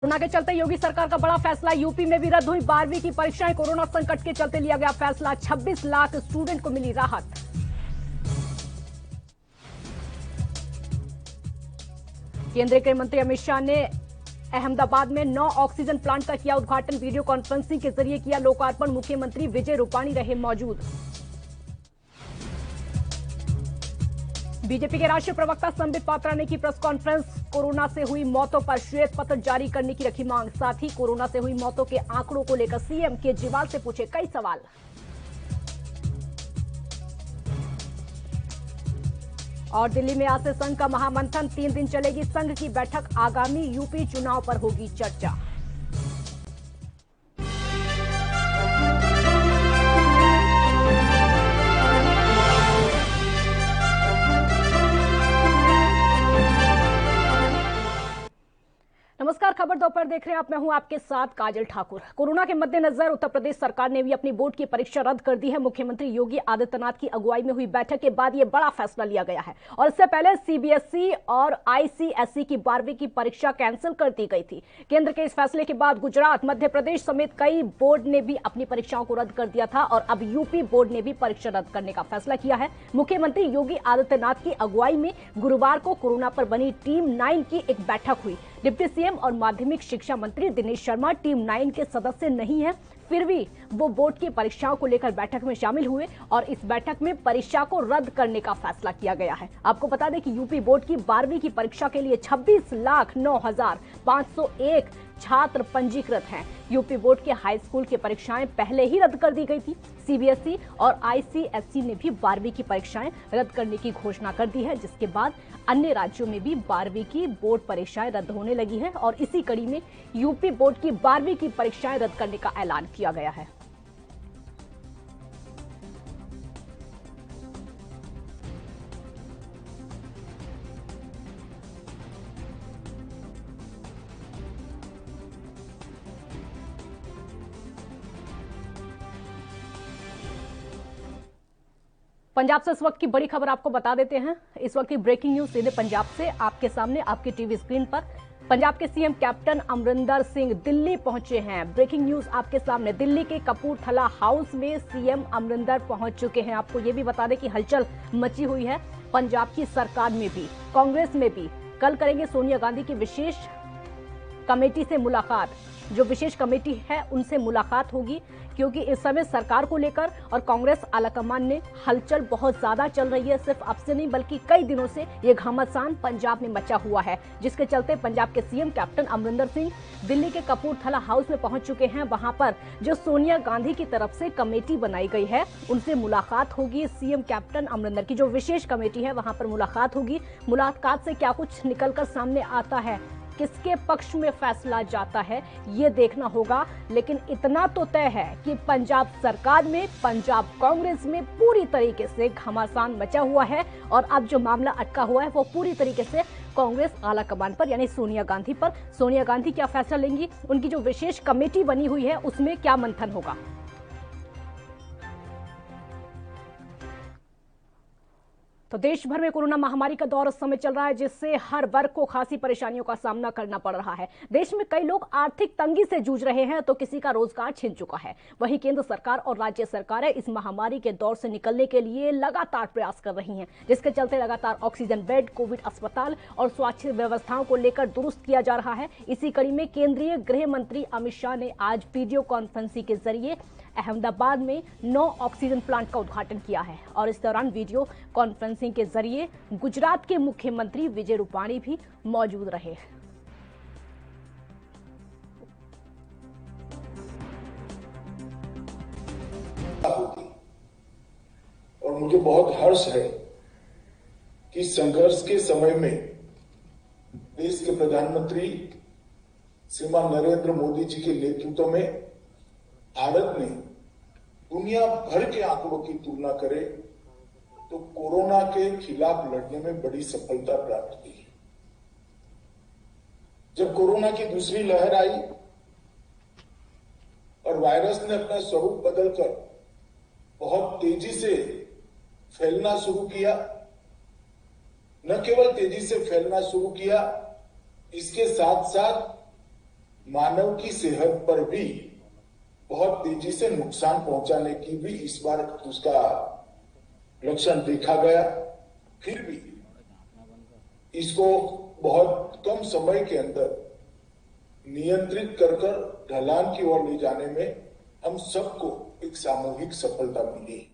Corona के चलते योगी सरकार का बड़ा फैसला। यूपी में भी रद्द हुई 12वीं की परीक्षाएं। कोरोना संकट के चलते लिया गया फैसला। 26 लाख स्टूडेंट को मिली राहत। केंद्रीय गृह मंत्री अमित शाह ने अहमदाबाद में 9 ऑक्सीजन प्लांट का किया उद्घाटन। वीडियो कॉन्फ्रेंसिंग के जरिए किया लोकार्पण। मुख्यमंत्री विजय रूपाणी रहे मौजूद। बीजेपी के राष्ट्रीय प्रवक्ता संबित पात्रा ने की प्रेस कॉन्फ्रेंस। कोरोना से हुई मौतों पर श्वेत पत्र जारी करने की रखी मांग। साथ ही कोरोना से हुई मौतों के आंकड़ों को लेकर सीएम केजरीवाल से पूछे कई सवाल। और दिल्ली में आज से संघ का महामंथन। 3 दिन चलेगी संघ की बैठक। आगामी यूपी चुनाव पर होगी चर्चा। नमस्कार, खबर दोपहर देख रहे हैं आप। मैं हूं आपके साथ काजल ठाकुर। कोरोना के मद्देनजर उत्तर प्रदेश सरकार ने भी अपनी बोर्ड की परीक्षा रद्द कर दी है। मुख्यमंत्री योगी आदित्यनाथ की अगुवाई में हुई बैठक के बाद यह बड़ा फैसला लिया गया है। और इससे पहले सीबीएसई और आईसीएसई की 12वीं की परीक्षा कैंसिल कर दी गई थी। केंद्र के इस फैसले के बाद गुजरात, मध्य प्रदेश समेत कई बोर्ड ने भी अपनी परीक्षाओं को रद्द कर दिया था और अब यूपी बोर्ड ने भी परीक्षा रद्द करने का फैसला किया है। मुख्यमंत्री योगी आदित्यनाथ की अगुवाई में गुरुवार को कोरोना पर बनी टीम 9 की एक बैठक हुई। डिप्टी सीएम और माध्यमिक शिक्षा मंत्री दिनेश शर्मा टीम 9 के सदस्य नहीं हैं, फिर भी वो बोर्ड की परीक्षाओं को लेकर बैठक में शामिल हुए और इस बैठक में परीक्षा को रद्द करने का फैसला किया गया है। आपको बता दें कि यूपी बोर्ड की 12वीं की परीक्षा के लिए 26,09,501 छात्र पंजीकृत हैं। यूपी बोर्ड के हाई स्कूल की परीक्षाएं पहले ही रद्द कर दी गई थी। सीबीएसई और आईसीएसई ने भी 12वीं की परीक्षाएं रद्द करने की घोषणा कर दी है, जिसके बाद अन्य राज्यों में भी 12वीं की बोर्ड परीक्षाएं रद्द होने लगी है और इसी कड़ी में यूपी बोर्ड की 12वीं की परीक्षाएं रद्द करने का ऐलान किया गया है। पंजाब से इस वक्त की बड़ी खबर आपको बता देते हैं। इस वक्त की ब्रेकिंग न्यूज सीधे पंजाब से आपके सामने, आपकी टीवी स्क्रीन पर। पंजाब के सीएम कैप्टन अमरिंदर सिंह दिल्ली पहुंचे हैं। ब्रेकिंग न्यूज आपके सामने। दिल्ली के कपूरथला हाउस में सीएम अमरिंदर पहुंच चुके हैं। आपको ये भी बता दें कि हलचल मची हुई है पंजाब की सरकार में भी, कांग्रेस में भी। कल करेंगे सोनिया गांधी की विशेष कमेटी से मुलाकात। जो विशेष कमेटी है उनसे मुलाकात होगी, क्योंकि इस समय सरकार को लेकर और कांग्रेस आलाकमान में हलचल बहुत ज्यादा चल रही है। सिर्फ अब से नहीं बल्कि कई दिनों से ये घमासान पंजाब में मचा हुआ है, जिसके चलते पंजाब के सीएम कैप्टन अमरिंदर सिंह दिल्ली के कपूरथला हाउस में पहुंच चुके हैं। वहां पर जो सोनिया गांधी की तरफ से कमेटी बनाई गई है उनसे मुलाकात होगी। सीएम कैप्टन अमरिंदर की जो विशेष कमेटी है वहां पर मुलाकात होगी। मुलाकात से क्या कुछ निकलकर सामने आता है, किसके पक्ष में फैसला जाता है, ये देखना होगा। लेकिन इतना तो तय है कि पंजाब सरकार में, पंजाब कांग्रेस में पूरी तरीके से घमासान मचा हुआ है और अब जो मामला अटका हुआ है वो पूरी तरीके से कांग्रेस आलाकमान पर, यानी सोनिया गांधी पर। सोनिया गांधी क्या फैसला लेंगी, उनकी जो विशेष कमेटी बनी हुई है उसमें क्या मंथन होगा। तो देश भर में कोरोना महामारी का दौर इस समय चल रहा है, जिससे हर वर्ग को खासी परेशानियों का सामना करना पड़ रहा है। देश में कई लोग आर्थिक तंगी से जूझ रहे हैं तो किसी का रोजगार छिन चुका है। वहीं केंद्र सरकार और राज्य सरकारें इस महामारी के दौर से निकलने के लिए लगातार प्रयास कर रही हैं, जिसके चलते लगातार ऑक्सीजन बेड, कोविड अस्पताल और स्वास्थ्य व्यवस्थाओं को लेकर दुरुस्त किया जा रहा है। इसी कड़ी में केंद्रीय गृह मंत्री अमित शाह ने आज वीडियो कॉन्फ्रेंसिंग के जरिए अहमदाबाद में 9 ऑक्सीजन प्लांट का उद्घाटन किया है और इस दौरान वीडियो कॉन्फ्रेंसिंग के जरिए गुजरात के मुख्यमंत्री विजय रूपाणी भी मौजूद रहे। और मुझे बहुत हर्ष है कि संघर्ष के समय में देश के प्रधानमंत्री श्रीमान नरेंद्र मोदी जी के नेतृत्व में भारत ने दुनिया भर के आंकड़ों की तुलना करें तो कोरोना के खिलाफ लड़ने में बड़ी सफलता प्राप्त हुई है। जब कोरोना की दूसरी लहर आई और वायरस ने अपना स्वरूप बदलकर बहुत तेजी से फैलना शुरू किया, न केवल तेजी से फैलना शुरू किया, इसके साथ साथ मानव की सेहत पर भी बहुत तेजी से नुकसान पहुंचाने की भी इस बार उसका लक्षण देखा गया। फिर भी इसको बहुत कम समय के अंदर नियंत्रित कर ढलान की ओर ले जाने में हम सबको एक सामूहिक सफलता मिली।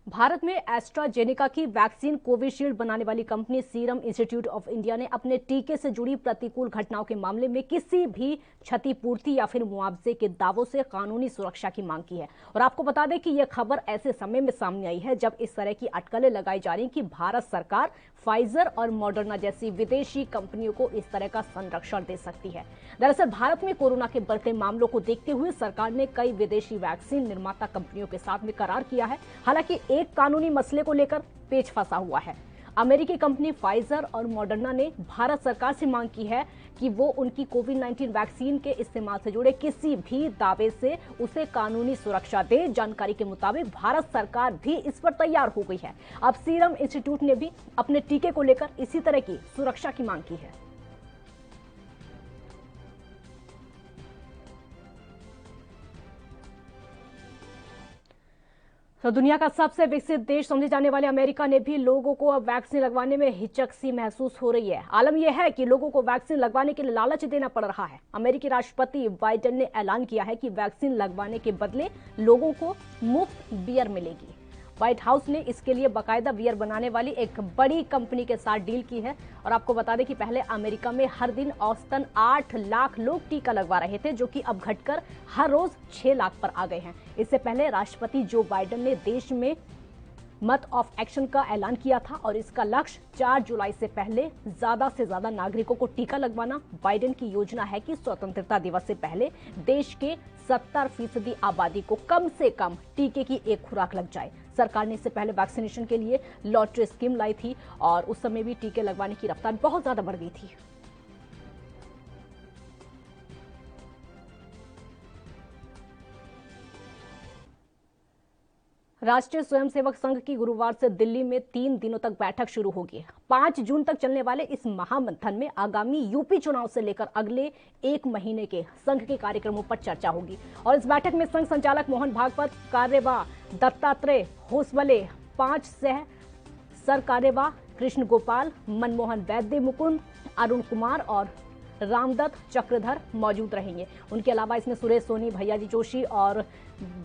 भारत में एस्ट्राजेनेका की वैक्सीन कोविशील्ड बनाने वाली company serum institute of India ने अपने टीके से जुड़ी प्रतिकूल घटनाओं के मामले में किसी भी क्षतिपूर्ति या फिर मुआवजे के दावों से कानूनी सुरक्षा की मांग की है। और आपको बता दें कि यह खबर ऐसे समय में सामने आई है जब इस तरह की अटकलें लगाई जा रही कि भारत सरकार फाइजर और मॉडर्ना जैसी विदेशी कंपनियों को इस तरह का संरक्षण दे सकती है। दरअसल भारत में कोरोना के बढ़ते मामलों को देखते हुए सरकार ने कई विदेशी वैक्सीन निर्माता कंपनियों के साथ में करार किया है। हालांकि एक कानूनी मसले को लेकर पेच फंसा हुआ है। अमेरिकी कंपनी फाइजर और मॉडर्ना ने भारत सरकार से मांग की है कि वो उनकी कोविड-19 वैक्सीन के इस्तेमाल से जुड़े किसी भी दावे से उसे कानूनी सुरक्षा दे। जानकारी के मुताबिक भारत सरकार भी इस पर तैयार हो गई है। अब सीरम इंस्टीट्यूट ने भी अपने टीके को लेकर इसी तरह की सुरक्षा की मांग की है। तो दुनिया का सबसे विकसित देश समझे जाने वाले अमेरिका ने भी लोगों को अब वैक्सीन लगवाने में हिचक सी महसूस हो रही है। आलम यह है कि लोगों को वैक्सीन लगवाने के लिए लालच देना पड़ रहा है। अमेरिकी राष्ट्रपति बाइडेन ने ऐलान किया है कि वैक्सीन लगवाने के बदले लोगों को मुफ्त बियर मिलेगी। व्हाइट हाउस ने इसके लिए बाकायदा बियर बनाने वाली एक बड़ी कंपनी के साथ डील की है। और आपको बता दें कि पहले अमेरिका में हर दिन औसतन 8 लाख लोग टीका लगवा रहे थे, जो कि अब घटकर हर रोज 6 लाख पर आ गए हैं। इससे पहले राष्ट्रपति जो बाइडेन ने देश में मत ऑफ एक्शन का ऐलान किया था और इसका लक्ष्य 4 जुलाई से पहले ज्यादा से ज्यादा नागरिकों को टीका लगवाना। बाइडेन की योजना है कि स्वतंत्रता दिवस से पहले देश के 70% आबादी को कम से कम टीके की एक खुराक लग जाए। सरकार ने इससे पहले वैक्सीनेशन के लिए लॉटरी स्कीम लाई थी और उस समय भी टीके लगवाने की रफ्तार बहुत ज्यादा बढ़ गई थी। राष्ट्रीय स्वयंसेवक संघ की गुरुवार से दिल्ली में 3 दिनों तक बैठक शुरू होगी। 5 जून तक चलने वाले इस महामंथन में आगामी यूपी चुनाव से लेकर अगले 1 महीने के संघ के कार्यक्रमों पर चर्चा होगी। और इस बैठक में संघ संचालक मोहन भागवत, कार्यवाह दत्तात्रेय होसबले, 5 सह सर कार्यवाह कृष्ण गोपाल, मनमोहन वैद्य, मुकुंद, अरुण कुमार और रामदत्त चक्रधर मौजूद रहेंगे। उनके अलावा इसमें सुरेश सोनी, भैयाजी जोशी और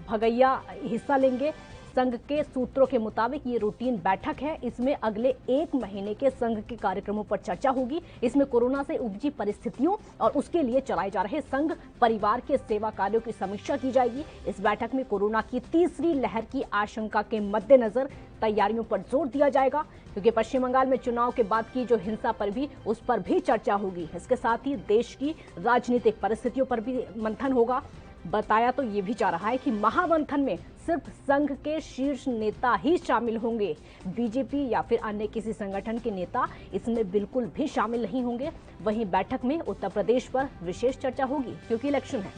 भगैया हिस्सा लेंगे। संघ के सूत्रों के मुताबिक ये रूटीन बैठक है। इसमें अगले 1 महीने के संघ के कार्यक्रमों पर चर्चा होगी। इसमें कोरोना से उपजी परिस्थितियों और उसके लिए चलाए जा रहे संघ परिवार के सेवा कार्यों की समीक्षा की जाएगी। इस बैठक में कोरोना की तीसरी लहर की आशंका के मद्देनजर तैयारियों पर जोर दिया जाएगा, क्योंकि पश्चिम बंगाल में चुनाव के बाद की जो हिंसा पर भी उस पर भी चर्चा होगी। इसके साथ ही देश की राजनीतिक परिस्थितियों पर भी मंथन होगा। बताया तो ये भी जा रहा है कि महामंथन में सिर्फ संघ के शीर्ष नेता ही शामिल होंगे। बीजेपी या फिर अन्य किसी संगठन के नेता इसमें बिल्कुल भी शामिल नहीं होंगे। वहीं बैठक में उत्तर प्रदेश पर विशेष चर्चा होगी, क्योंकि इलेक्शन है।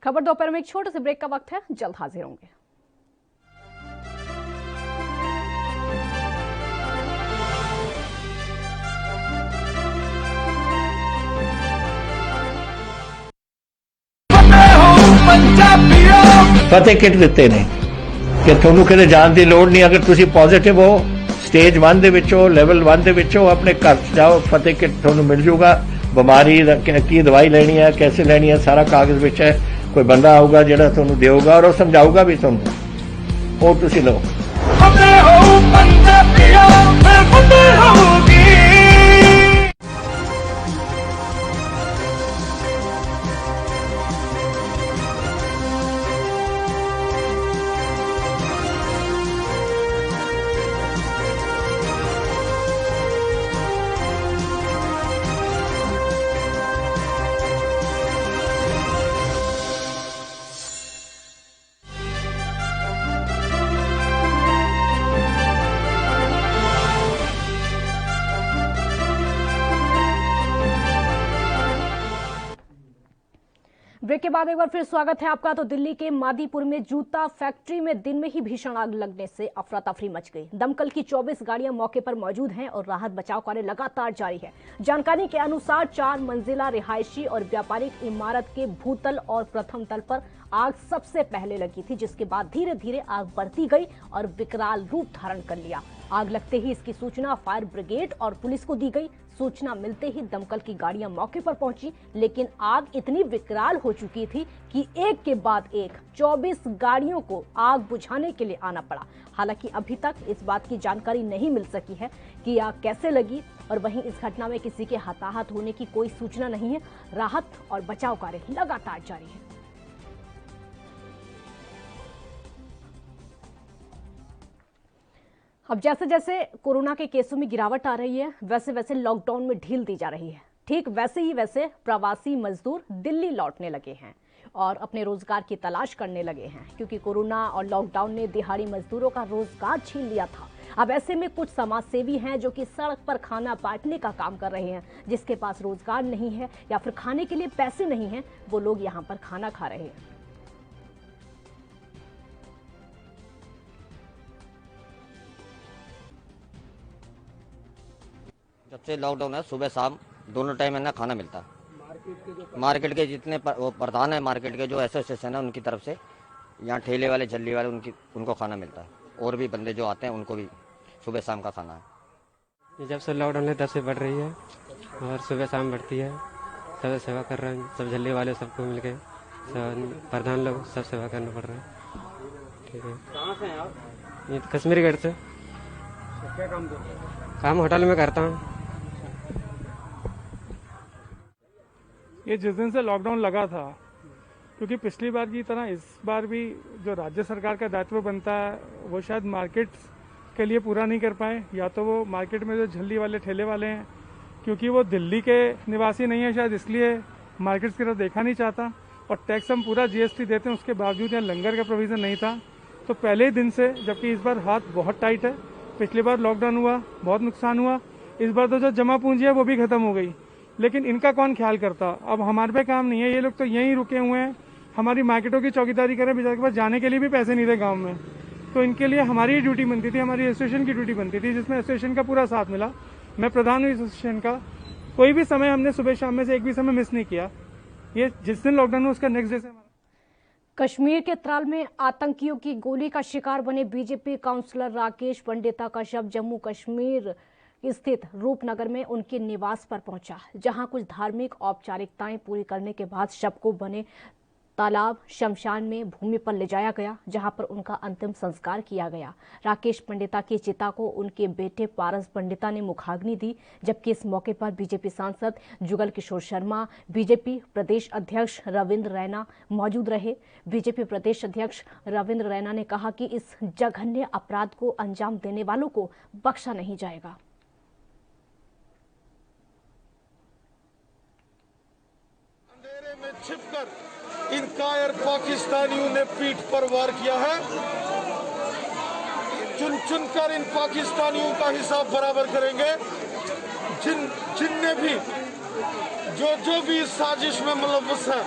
खबर दोपहर में एक छोटे से ब्रेक का वक्त है, जल्द हाजिर होंगे। फतेह किट ਦਿੱਤੇ ਨੇ ਕਿ ਤੁਹਾਨੂੰ ਕਿਤੇ ਜਾਣ ਦੀ ਲੋੜ ਨਹੀਂ। ਅਗਰ ਤੁਸੀਂ ਪੋਜ਼ਿਟਿਵ ਹੋ, ਸਟੇਜ 1 ਦੇ ਵਿੱਚ ਹੋ, ਲੈਵਲ 1 ਦੇ ਵਿੱਚ ਹੋ, ਆਪਣੇ ਘਰ ਜਾਓ, ਫਤਿਹ ਕਿਟ ਤੁਹਾਨੂੰ ਮਿਲ ਜੂਗਾ। ਬਿਮਾਰੀ ਦਾ ਕੀ ਦਵਾਈ ਲੈਣੀ ਹੈ, कैसे ਲੈਣੀ ਹੈ, ਸਾਰਾ ਕਾਗਜ਼ ਵਿੱਚ ਹੈ। ਕੋਈ ਬੰਦਾ ਆਊਗਾ ਜਿਹੜਾ ਤੁਹਾਨੂੰ ਦੇਊਗਾ ਔਰ ਉਹ ਸਮਝਾਊਗਾ ਵੀ ਤੁਹਾਨੂੰ, ਉਹ ਤੁਸੀਂ ਲਓ। ਫਤਿਹ ਹੋ ਪੰਜਾਬੀਓ, ਫਿਰ ਫਤਿਹ ਹੋਊਗੀ। ब्रेक के बाद एक बार फिर स्वागत है आपका। तो दिल्ली के मादीपुर में जूता फैक्ट्री में दिन में ही भीषण आग लगने से अफरा तफरी मच गई। दमकल की 24 गाड़ियां मौके पर मौजूद हैं और राहत बचाव कार्य लगातार जारी है। जानकारी के अनुसार 4 मंजिला रिहायशी और व्यापारिक इमारत के भूतल और प्रथम तल पर आग सबसे पहले लगी थी, जिसके बाद धीरे धीरे आग बढ़ती गई और विकराल रूप धारण कर लिया। आग लगते ही इसकी सूचना फायर ब्रिगेड और पुलिस को दी गई। सूचना मिलते ही दमकल की गाड़ियां मौके पर पहुंची, लेकिन आग इतनी विकराल हो चुकी थी कि एक के बाद एक 24 गाड़ियों को आग बुझाने के लिए आना पड़ा। हालांकि अभी तक इस बात की जानकारी नहीं मिल सकी है कि आग कैसे लगी, और वहीं इस घटना में किसी के हताहत होने की कोई सूचना नहीं है। राहत और बचाव कार्य लगातार जारी है। अब जैसे जैसे कोरोना के केसों में गिरावट आ रही है, वैसे वैसे लॉकडाउन में ढील दी जा रही है। ठीक वैसे ही वैसे प्रवासी मजदूर दिल्ली लौटने लगे हैं और अपने रोजगार की तलाश करने लगे हैं, क्योंकि कोरोना और लॉकडाउन ने दिहाड़ी मजदूरों का रोजगार छीन लिया था। अब ऐसे में कुछ समाजसेवी हैं जो कि सड़क पर खाना बांटने का काम कर रहे हैं। जिसके पास रोजगार नहीं है या फिर खाने के लिए पैसे नहीं हैं, वो लोग यहाँ पर खाना खा रहे हैं। जब से लॉकडाउन है, सुबह शाम दोनों टाइम है ना खाना मिलता। मार्केट के जितने वो प्रधान है, मार्केट के जो एसोसिएशन है उनकी तरफ से यहाँ ठेले वाले झल्ली वाले उनको खाना मिलता है, और भी बंदे जो आते हैं उनको भी सुबह शाम का खाना है। जब से लॉकडाउन है तब से बढ़ रही है और सुबह शाम बढ़ती है। सब सेवा कर रहे हैं, सब झल्ली वाले सबको मिल के, सब प्रधान लोग सब सेवा करना पड़ रहा है। ठीक है। कहाँ से हैं आप? ये कश्मीरी गेट से। क्या काम करते हैं? काम होटल में करता हूँ। ये जिस दिन से लॉकडाउन लगा था, क्योंकि पिछली बार की तरह इस बार भी जो राज्य सरकार का दायित्व बनता है वो शायद मार्केट के लिए पूरा नहीं कर पाए। या तो वो मार्केट में जो झल्ली वाले ठेले वाले हैं, क्योंकि वो दिल्ली के निवासी नहीं है, शायद इसलिए मार्केट्स की तरफ देखा नहीं चाहता। और टैक्स हम पूरा जीएसटी देते हैं, उसके बावजूद यहाँ लंगर का प्रोविज़न नहीं था। तो पहले ही दिन से, जबकि इस बार हाथ बहुत टाइट है। पिछली बार लॉकडाउन हुआ, बहुत नुकसान हुआ। इस बार तो जो जमा पूंजी है वो भी खत्म हो गई, लेकिन इनका कौन ख्याल करता। अब हमारे पे काम नहीं है, ये लोग तो यहीं रुके हुए हैं। हमारी मार्केटों की चौकीदारी करें, बेचारे के पास जाने के लिए भी पैसे नहीं थे गांव में। तो इनके लिए हमारी ड्यूटी बनती थी, हमारी एसोसिएशन की ड्यूटी बनती थी, जिसमें एसोसिएशन का पूरा साथ मिला। मैं प्रधान हूँ एसोसिएशन का। कोई भी समय हमने सुबह शाम में से एक भी समय मिस नहीं किया। ये जिस दिन लॉकडाउन हुआ उसका नेक्स्ट डे से। कश्मीर के त्राल में आतंकियों की गोली का शिकार बने बीजेपी काउंसलर राकेश पंडिता का शव जम्मू कश्मीर स्थित रूपनगर में उनके निवास पर पहुंचा, जहां कुछ धार्मिक औपचारिकताएं पूरी करने के बाद शव को बने तालाब शमशान में भूमि पर ले जाया गया, जहां पर उनका अंतिम संस्कार किया गया। राकेश पंडिता की चिता को उनके बेटे पारस पंडिता ने मुखाग्नि दी, जबकि इस मौके पर बीजेपी सांसद जुगल किशोर शर्मा, बीजेपी प्रदेश अध्यक्ष रविंद्र रैना मौजूद रहे। बीजेपी प्रदेश अध्यक्ष रविंद्र रैना ने कहा कि इस जघन्य अपराध को अंजाम देने वालों को बख्शा नहीं जाएगा। में छिपकर इन कायर पाकिस्तानियों ने पीठ पर वार किया है। चुन चुनकर इन पाकिस्तानियों का हिसाब बराबर करेंगे। जिनने भी जो भी इस साजिश में मुलव्वस है,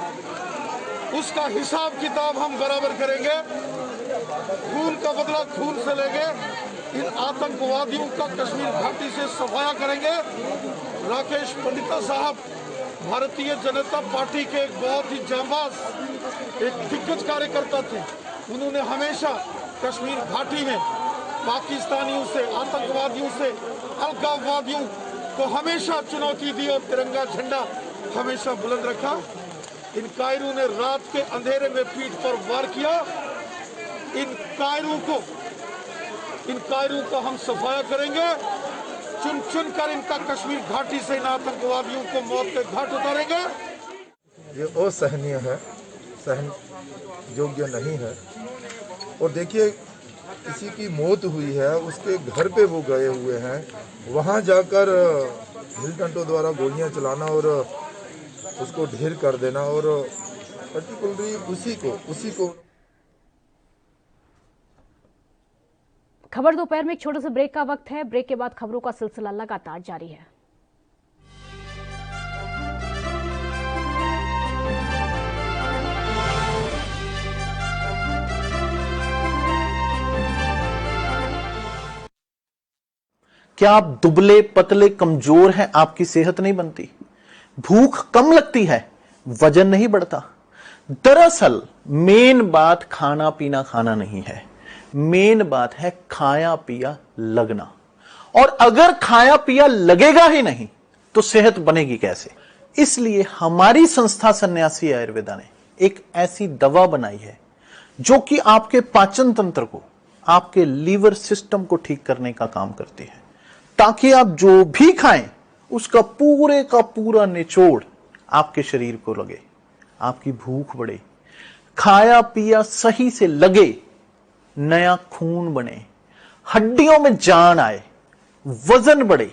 उसका हिसाब किताब हम बराबर करेंगे। खून का बदला खून से लेंगे। इन आतंकवादियों का कश्मीर घाटी से सफाया करेंगे। राकेश पंडिता साहब भारतीय जनता पार्टी के एक बहुत ही जांबाज, एक दिग्गज कार्यकर्ता थे। उन्होंने हमेशा कश्मीर घाटी में पाकिस्तानियों से, आतंकवादियों से, अलगाववादियों को हमेशा चुनौती दी और तिरंगा झंडा हमेशा बुलंद रखा। इन कायरों ने रात के अंधेरे में पीठ पर वार किया। इन कायरों का हम सफाया करेंगे। चुन चुन कर इनका कश्मीर घाटी से इन आतंकवादियों को मौत के घाट उतारेंगे। ये असहनीय है, सहन योग्य नहीं है। और देखिए, किसी की मौत हुई है, उसके घर पे वो गए हुए हैं, वहाँ जाकर हिल टंटों द्वारा गोलियां चलाना और उसको ढेर कर देना, और पर्टिकुलरली उसी को खबर दोपहर में एक छोटे से ब्रेक का वक्त है। ब्रेक के बाद खबरों का सिलसिला लगातार जारी है। क्या आप दुबले पतले कमजोर हैं, आपकी सेहत नहीं बनती? भूख कम लगती है, वजन नहीं बढ़ता? दरअसल मेन बात खाना पीना खाना नहीं है, मेन बात है खाया पिया लगना। और अगर खाया पिया लगेगा ही नहीं तो सेहत बनेगी कैसे? इसलिए हमारी संस्था सन्यासी आयुर्वेदा ने एक ऐसी दवा बनाई है जो कि आपके पाचन तंत्र को, आपके लीवर सिस्टम को ठीक करने का काम करती है, ताकि आप जो भी खाएं उसका पूरे का पूरा निचोड़ आपके शरीर को लगे, आपकी भूख बढ़े, खाया पिया सही से लगे, नया खून बने, हड्डियों में जान आए, वजन बढ़े,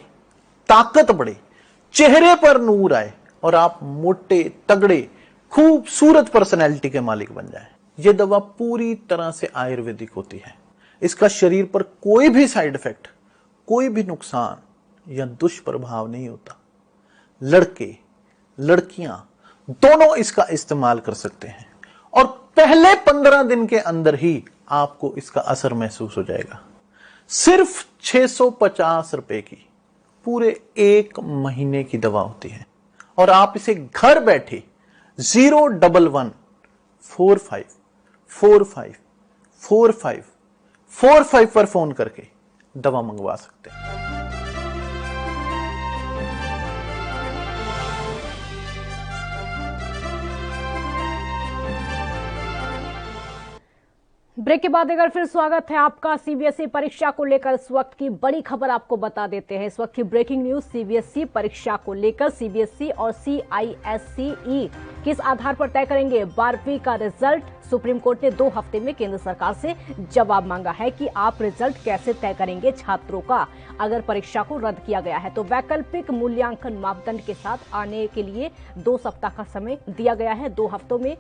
ताकत बढ़े, चेहरे पर नूर आए और आप मोटे तगड़े खूबसूरत पर्सनैलिटी के मालिक बन जाएं। यह दवा पूरी तरह से आयुर्वेदिक होती है। इसका शरीर पर कोई भी साइड इफेक्ट, कोई भी नुकसान या दुष्प्रभाव नहीं होता। लड़के लड़कियां दोनों इसका इस्तेमाल कर सकते हैं और पहले 15 दिन के अंदर ही आपको इसका असर महसूस हो जाएगा। सिर्फ 650 रुपए की पूरे 1 महीने की दवा होती है और आप इसे घर बैठे 01145454545 पर फोन करके दवा मंगवा सकते हैं। ब्रेक के बाद एक बार फिर स्वागत है आपका। सीबीएसई परीक्षा को लेकर इस वक्त की बड़ी खबर आपको बता देते हैं। इस वक्त की ब्रेकिंग न्यूज सीबीएसई परीक्षा को लेकर सीबीएसई और सीआईएससीई किस आधार पर तय करेंगे 12वीं का रिजल्ट। सुप्रीम कोर्ट ने 2 हफ्ते में केंद्र सरकार से जवाब मांगा है कि आप रिजल्ट कैसे तय करेंगे छात्रों का अगर परीक्षा को रद्द किया गया है। तो वैकल्पिक मूल्यांकन मापदंड के साथ आने के लिए 2 सप्ताह का समय दिया गया है। 2 हफ्तों में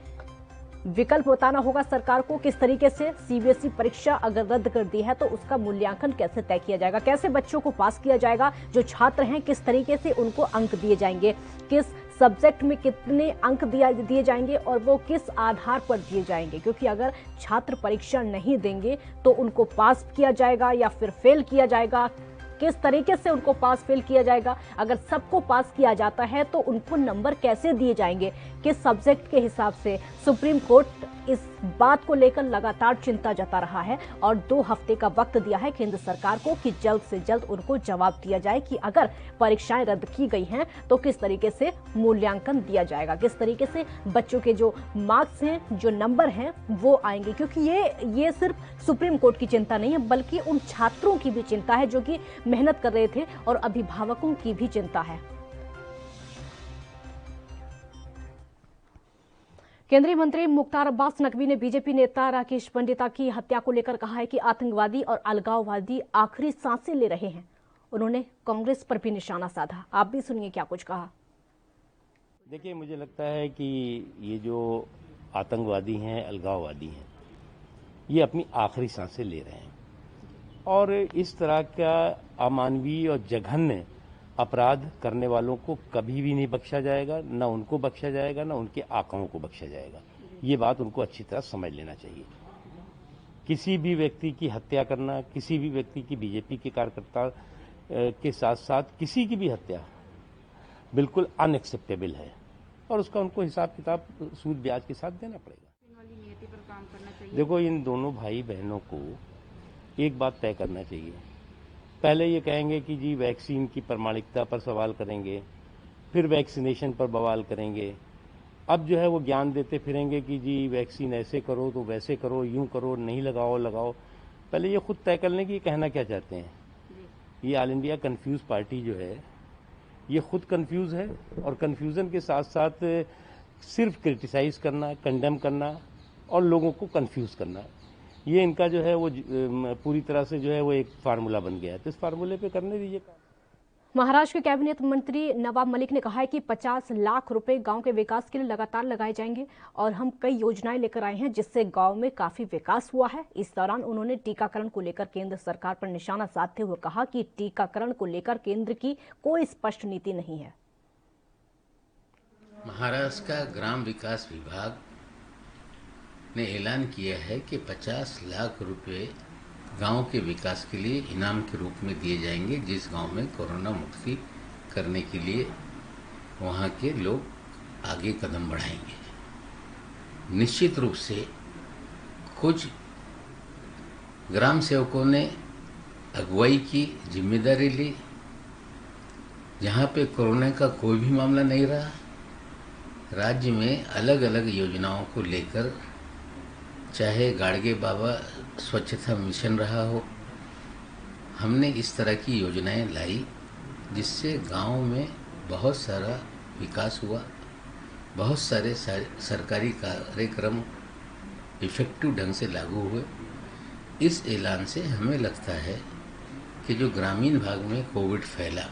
विकल्प बताना होगा सरकार को किस तरीके से सीबीएसई परीक्षा अगर रद्द कर दी है तो उसका मूल्यांकन कैसे तय किया जाएगा, कैसे बच्चों को पास किया जाएगा, जो छात्र हैं किस तरीके से उनको अंक दिए जाएंगे, किस सब्जेक्ट में कितने अंक दिए जाएंगे और वो किस आधार पर दिए जाएंगे। क्योंकि अगर छात्र परीक्षा नहीं देंगे तो उनको पास किया जाएगा या फिर फेल किया जाएगा, किस तरीके से उनको पास फेल किया जाएगा। अगर सबको पास किया जाता है तो उनको नंबर कैसे दिए जाएंगे, किस सब्जेक्ट के हिसाब से। सुप्रीम कोर्ट इस बात को लेकर लगातार चिंता जता रहा है और 2 हफ्ते का वक्त दिया है केंद्र सरकार को कि जल्द से जल्द उनको जवाब दिया जाए कि अगर परीक्षाएं रद्द की गई हैं तो किस तरीके से मूल्यांकन दिया जाएगा, किस तरीके से बच्चों के जो मार्क्स हैं, जो नंबर हैं वो आएंगे। क्योंकि ये सिर्फ सुप्रीम कोर्ट की चिंता नहीं है बल्कि उन छात्रों की भी चिंता है जो कि मेहनत कर रहे थे और अभिभावकों की भी चिंता है। केंद्रीय मंत्री मुख्तार अब्बास नकवी ने बीजेपी नेता राकेश पंडिता की हत्या को लेकर कहा है कि आतंकवादी और अलगाववादी आखिरी सांसें ले रहे हैं। उन्होंने कांग्रेस पर भी निशाना साधा। आप भी सुनिए क्या कुछ कहा। देखिए, मुझे लगता है कि ये जो आतंकवादी हैं, अलगाववादी हैं, ये अपनी आखिरी सांसें ले रहे हैं और इस तरह का अमानवीय और जघन्य अपराध करने वालों को कभी भी नहीं बख्शा जाएगा, ना उनको बख्शा जाएगा, ना उनके आकाओं को बख्शा जाएगा। ये बात उनको अच्छी तरह समझ लेना चाहिए। किसी भी व्यक्ति की हत्या करना, किसी भी व्यक्ति की बीजेपी के कार्यकर्ता के साथ साथ किसी की भी हत्या बिल्कुल अनएक्सेप्टेबल है और उसका उनको हिसाब किताब सूद ब्याज के साथ देना पड़ेगा। देखो, इन दोनों भाई बहनों को एक बात तय करना चाहिए। पहले ये कहेंगे कि जी वैक्सीन की प्रामाणिकता पर सवाल करेंगे, फिर वैक्सीनेशन पर बवाल करेंगे। अब जो है वो ज्ञान देते फिरेंगे कि जी वैक्सीन ऐसे करो तो वैसे करो, यूं करो, नहीं लगाओ। पहले ये खुद तय कर लें कि ये कहना क्या चाहते हैं। ये ऑल इंडिया कंफ्यूज पार्टी जो है ये खुद कंफ्यूज है और कंफ्यूजन के साथ साथ सिर्फ क्रिटिसाइज करना, कंडेम करना और लोगों को कंफ्यूज करना, ये इनका जो है वो पूरी तरह से जो है वो एक फार्मूला बन गया है। तो इस फार्मूले पे करने दीजिए। महाराष्ट्र के कैबिनेट मंत्री नवाब मलिक ने कहा है कि 50 लाख रुपए गांव के विकास के लिए लगातार लगाए जाएंगे और हम कई योजनाएं लेकर आए हैं जिससे गांव में काफी विकास हुआ है। इस दौरान उन्होंने टीकाकरण को लेकर केंद्र सरकार पर निशाना साधते हुए कहा कि टीकाकरण को लेकर केंद्र की कोई स्पष्ट नीति नहीं है। महाराष्ट्र का ग्राम विकास विभाग ने ऐलान किया है कि 50 लाख रुपए गांव के विकास के लिए इनाम के रूप में दिए जाएंगे। जिस गांव में कोरोना मुक्ति करने के लिए वहां के लोग आगे कदम बढ़ाएंगे। निश्चित रूप से कुछ ग्राम सेवकों ने अगुवाई की जिम्मेदारी ली। जहां पे कोरोना का कोई भी मामला नहीं रहा, राज्य में अलग अलग योजनाओं को लेकर, चाहे गाड़गे बाबा स्वच्छता मिशन रहा हो, हमने इस तरह की योजनाएं लाई जिससे गांव में बहुत सारा विकास हुआ। बहुत सारे सरकारी कार्यक्रम इफेक्टिव ढंग से लागू हुए। इस ऐलान से हमें लगता है कि जो ग्रामीण भाग में कोविड फैला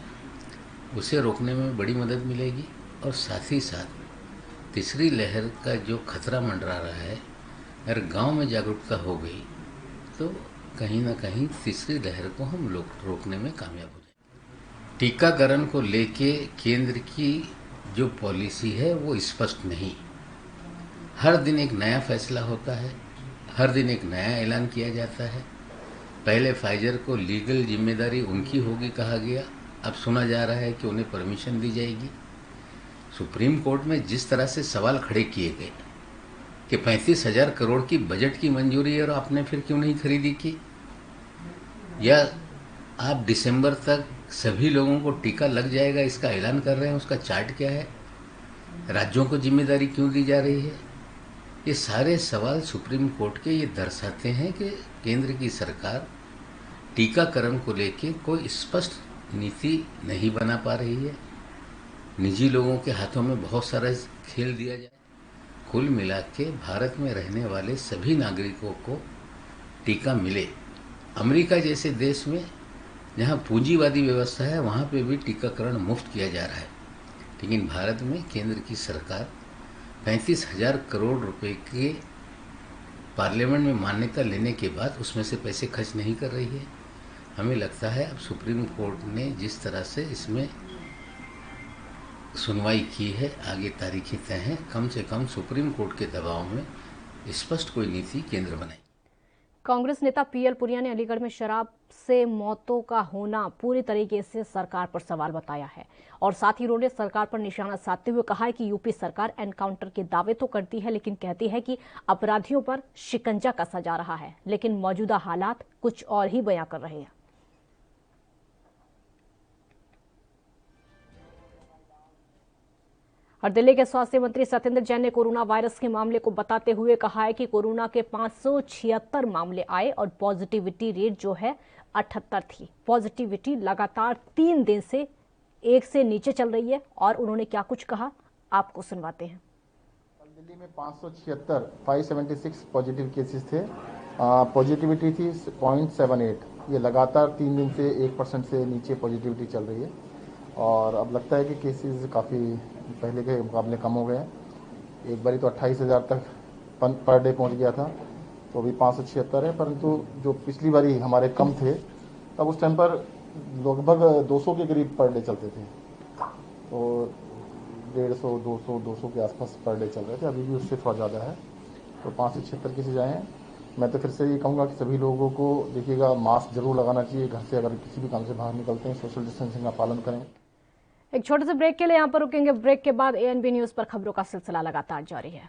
उसे रोकने में बड़ी मदद मिलेगी, और साथ ही साथ तीसरी लहर का जो खतरा मंडरा रहा है, अगर गांव में जागरूकता हो गई तो कहीं ना कहीं तीसरी लहर को हम लोग रोकने में कामयाब हो जाएंगे। टीकाकरण को लेके केंद्र की जो पॉलिसी है वो स्पष्ट नहीं। हर दिन एक नया फैसला होता है, हर दिन एक नया ऐलान किया जाता है। पहले फाइजर को लीगल जिम्मेदारी उनकी होगी कहा गया, अब सुना जा रहा है कि उन्हें परमिशन दी जाएगी। सुप्रीम कोर्ट में जिस तरह से सवाल खड़े किए गए कि 35,000 करोड़ की बजट की मंजूरी है और आपने फिर क्यों नहीं खरीदी की, या आप दिसंबर तक सभी लोगों को टीका लग जाएगा इसका ऐलान कर रहे हैं, उसका चार्ट क्या है, राज्यों को जिम्मेदारी क्यों दी जा रही है। ये सारे सवाल सुप्रीम कोर्ट के ये दर्शाते हैं कि केंद्र की सरकार टीकाकरण को लेके कोई स्पष्ट नीति नहीं बना पा रही है। निजी लोगों के हाथों में बहुत सारा खेल दिया जाए। कुल मिला के भारत में रहने वाले सभी नागरिकों को टीका मिले। अमेरिका जैसे देश में जहाँ पूंजीवादी व्यवस्था है वहाँ पे भी टीकाकरण मुफ्त किया जा रहा है, लेकिन भारत में केंद्र की सरकार 35,000 करोड़ रुपए के पार्लियामेंट में मान्यता लेने के बाद उसमें से पैसे खर्च नहीं कर रही है। हमें लगता है अब सुप्रीम कोर्ट ने जिस तरह से इसमें सुनवाई की है, आगे तारीखें तय हैं, कम से कम सुप्रीम कोर्ट के दबाव में स्पष्ट कोई नीति केंद्र बनाए। कांग्रेस नेता पीएल पुनिया ने अलीगढ़ में शराब से मौतों का होना पूरी तरीके से सरकार पर सवाल बताया है, और साथ ही उन्होंने सरकार पर निशाना साधते हुए कहा है कि यूपी सरकार एनकाउंटर के दावे तो करती है, लेकिन कहती है कि अपराधियों पर शिकंजा कसा जा रहा है, लेकिन मौजूदा हालात कुछ और ही बयां कर रहे हैं। और दिल्ली के स्वास्थ्य मंत्री सत्येंद्र जैन ने कोरोना वायरस के मामले को बताते हुए कहा है कि कोरोना के 576 मामले आए और पॉजिटिविटी रेट जो है 78 थी। पॉजिटिविटी लगातार 3 दिन से 1 से नीचे चल रही है, और उन्होंने क्या कुछ कहा आपको सुनवाते हैं। दिल्ली में 576 पॉजिटिव केसेस थे, पॉजिटिविटी थी 0.78। ये लगातार 3 दिन से 1% से नीचे पॉजिटिविटी चल रही है, और अब लगता है कि केसेस काफ़ी पहले के मुकाबले कम हो गए हैं। एक बारी तो 28,000 तक पर डे पहुंच गया था, तो अभी 576 है, परंतु जो पिछली बारी हमारे कम थे तब उस टाइम पर लगभग 200 के करीब पर डे चलते थे, तो 150, 200 के आसपास पर डे चल रहे थे। अभी भी उससे थोड़ा ज़्यादा है, तो 576 केसेज आए हैं। मैं तो फिर से ये कहूँगा कि सभी लोगों को देखिएगा, मास्क जरूर लगाना चाहिए। घर से अगर किसी भी काम से बाहर निकलते हैं सोशल डिस्टेंसिंग का पालन करें। एक छोटे से ब्रेक के लिए यहाँ पर रुकेंगे। ब्रेक के बाद एएनबी न्यूज पर खबरों का सिलसिला लगातार जारी है।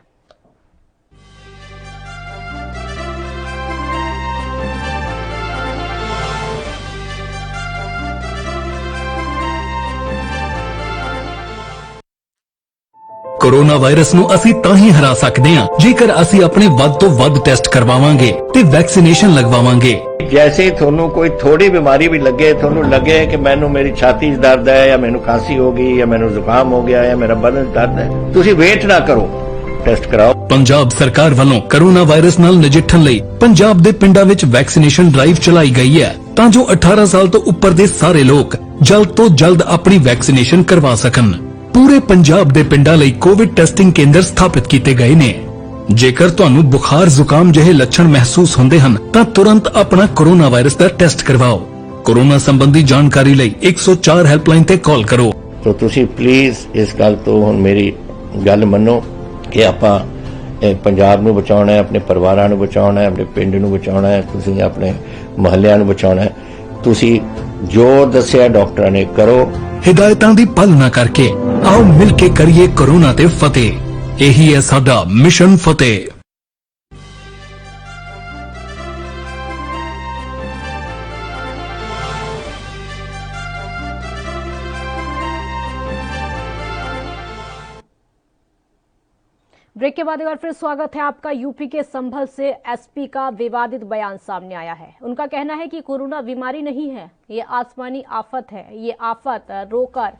कोरोना वायरस ਨੂੰ ਅਸੀਂ ਤਾਂ ਹੀ ਹਰਾ ਸਕਦੇ ਹਾਂ ਜੇਕਰ ਅਸੀਂ ਆਪਣੇ ਵੱਧ ਤੋਂ ਵੱਧ ਟੈਸਟ ਕਰਵਾਵਾਂਗੇ ਤੇ ਵੈਕਸੀਨੇਸ਼ਨ ਲਗਵਾਵਾਂਗੇ। जैसे ਤੁਹਾਨੂੰ ਕੋਈ ਥੋੜੀ ਬਿਮਾਰੀ ਵੀ ਲੱਗੇ, ਤੁਹਾਨੂੰ ਲੱਗੇ ਕਿ ਮੈਨੂੰ ਮੇਰੀ ਛਾਤੀ 'ਚ ਦਰਦ ਹੈ ਜਾਂ ਮੈਨੂੰ ਖਾਂਸੀ ਹੋ ਗਈ ਜਾਂ ਮੈਨੂੰ ਜ਼ੁਕਾਮ ਹੋ ਗਿਆ ਜਾਂ ਮੇਰਾ ਬਦਨ ਦਰਦ ਹੈ, ਤੁਸੀਂ ਵੇਟ ਨਾ ਕਰੋ, ਟੈਸਟ ਕਰਾਓ। ਪੰਜਾਬ ਸਰਕਾਰ ਵੱਲੋਂ ਕੋਰੋਨਾ ਵਾਇਰਸ ਨਾਲ ਨਜਿੱਠਣ ਲਈ ਪੰਜਾਬ ਦੇ ਪਿੰਡਾਂ ਵਿੱਚ ਵੈਕਸੀਨੇਸ਼ਨ ਡਰਾਈਵ ਚਲਾਈ ਗਈ ਹੈ ਤਾਂ ਜੋ 18 ਸਾਲ ਤੋਂ ਉੱਪਰ ਦੇ ਸਾਰੇ ਲੋਕ ਜਲਦ ਤੋਂ ਜਲਦ ਆਪਣੀ ਵੈਕਸੀਨੇਸ਼ਨ ਕਰਵਾ ਸਕਣ। पूरे पंजाब ਦੇ ਪਿੰਡਾਂ ਲਈ ਕੋਵਿਡ ਟੈਸਟਿੰਗ ਕੇਂਦਰ ਸਥਾਪਿਤ ਕੀਤੇ ਗਏ ਨੇ। ਜੇਕਰ ਤੁਹਾਨੂੰ ਬੁਖਾਰ ਜ਼ੁਕਾਮ ਜਿਹੇ ਲੱਛਣ ਮਹਿਸੂਸ ਹੁੰਦੇ ਹਨ ਤਾਂ ਤੁਰੰਤ ਆਪਣਾ ਕੋਰੋਨਾ ਵਾਇਰਸ ਦਾ ਟੈਸਟ ਕਰਵਾਓ। ਕੋਰੋਨਾ ਸੰਬੰਧੀ ਜਾਣਕਾਰੀ ਲਈ 104 ਹੈਲਪਲਾਈਨ ਤੇ ਕਾਲ ਕਰੋ। तो ਤੁਸੀਂ ਪਲੀਜ਼ ਇਸ ਗੱਲ ਤੋਂ ਹੁਣ ਮੇਰੀ ਗੱਲ ਮੰਨੋ ਕਿ ਆਪਾਂ ਪੰਜਾਬ ਨੂੰ ਬਚਾਉਣਾ ਹੈ, ਆਪਣੇ ਪਰਿਵਾਰਾਂ ਨੂੰ ਬਚਾਉਣਾ ਹੈ, ਆਪਣੇ ਪਿੰਡ ਨੂੰ ਬਚਾਉਣਾ ਹੈ। ਤੁਸੀਂ ਆਪਣੇ ਮੁਹੱਲਿਆਂ ਨੂੰ ਬਚਾਉਣਾ ਹੈ। ਤੁਸੀਂ ਜੋ ਦੱਸਿਆ ਡਾਕਟਰਾਂ ਨੇ ਕਰੋ। हिदायतां दी पालना करके आओ मिल के करिए कोरोना ते फतेह। यही है साडा मिशन फतेह। ब्रेक के बाद एक बार फिर स्वागत है आपका। यूपी के संभल से एसपी का विवादित बयान सामने आया है। उनका कहना है कि कोरोना बीमारी नहीं है, ये आसमानी आफत है। ये आफत रोकर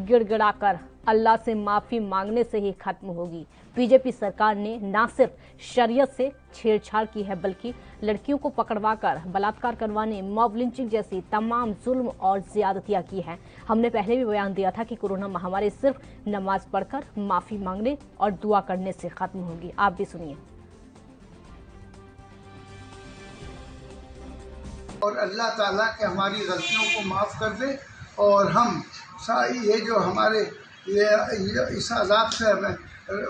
गिड़गिड़ाकर अल्लाह से माफी मांगने से ही खत्म होगी। बीजेपी सरकार ने न सिर्फ शरीयत से छेड़छाड़ की है, बल्कि लड़कियों को पकड़वाकर बलात्कार करवाने, मॉब लिंचिंग जैसी तमाम जुल्म और ज्यादतियां की हैं। हमने पहले भी बयान दिया था कि कोरोना महामारी सिर्फ नमाज पढ़कर, माफी मांगने और दुआ करने से खत्म होगी। आप भी सुनिए। और अल्लाह ताला के हमारी गलतियों को माफ़ कर दे और हम ये जो हमारे ये इस अज़ाब से हमें